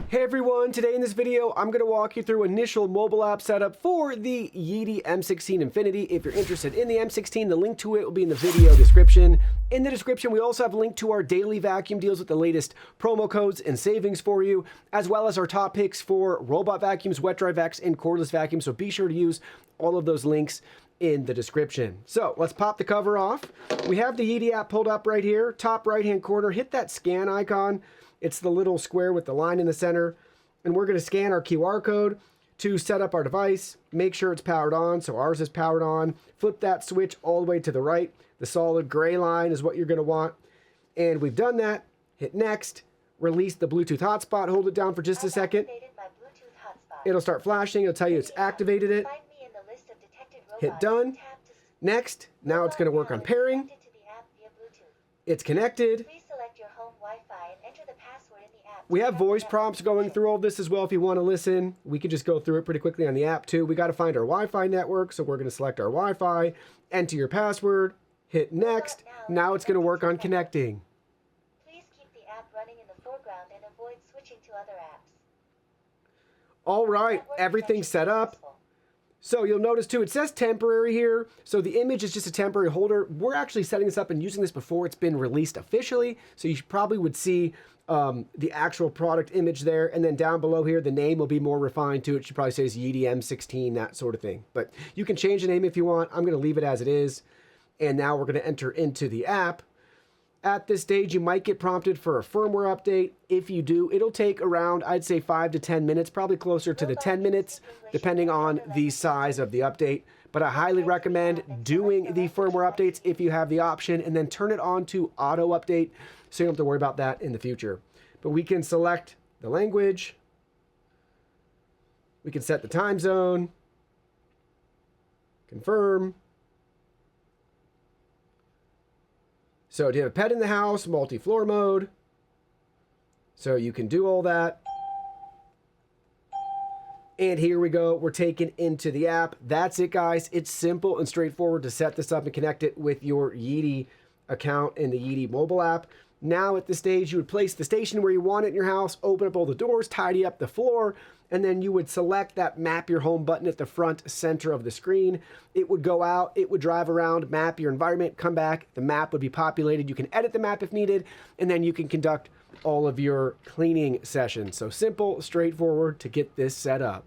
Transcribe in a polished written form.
Hey everyone, today in this video, I'm going to walk you through initial mobile app setup for the Yeedi M16 Infinity. If you're interested in the M16, the link to it will be in the video description. In the description, we also have a link to our daily vacuum deals with the latest promo codes and savings for you, as well as our top picks for robot vacuums, wet dry vacs, and cordless vacuums. So be sure to use all of those links in the description. So let's pop the cover off. We have the Yeedi app pulled up right here, top right-hand corner. Hit that scan icon. It's the little square with the line in the center. And we're going to scan our QR code to set up our device. Make sure it's powered on. So ours is powered on. Flip that switch all the way to the right. The solid gray line is what you're going to want. And we've done that. Hit next. Release the Bluetooth hotspot. Hold it down for just a second. It'll start flashing. It'll tell you it's activated it. Hit done. Next. Now it's going to work on pairing. It's connected. We have voice prompts going through all this as well if you want to listen. We could just go through it pretty quickly on the app too. We got to find our Wi-Fi network, so we're going to select our Wi-Fi, enter your password, hit next. Now it's going to work on connecting. Please keep the app running in the foreground and avoid switching to other apps. All right, everything's set up. So you'll notice too, it says temporary here. So the image is just a temporary holder. We're actually setting this up and using this before it's been released officially. So you probably would see the actual product image there. And then down below here, the name will be more refined too. It should probably say Yeedi M16, that sort of thing. But you can change the name if you want. I'm going to leave it as it is. And now we're going to enter into the app. At this stage, you might get prompted for a firmware update. If you do, it'll take around, I'd say 5 to 10 minutes, probably closer to the 10 minutes, depending on the size of the update. But I highly recommend doing the firmware updates if you have the option, and then turn it on to auto update so you don't have to worry about that in the future. But we can select the language. We can set the time zone. Confirm. So do you have a pet in the house, multi-floor mode? So you can do all that. And here we go. We're taken into the app. That's it, guys. It's simple and straightforward to set this up and connect it with your Yeedi account in the Yeedi mobile app. Now at this stage, you would place the station where you want it in your house, open up all the doors, tidy up the floor, and then you would select that map your home button at the front center of the screen. It would go out, it would drive around, map your environment, come back, the map would be populated. You can edit the map if needed, and then you can conduct all of your cleaning sessions. So simple, straightforward to get this set up.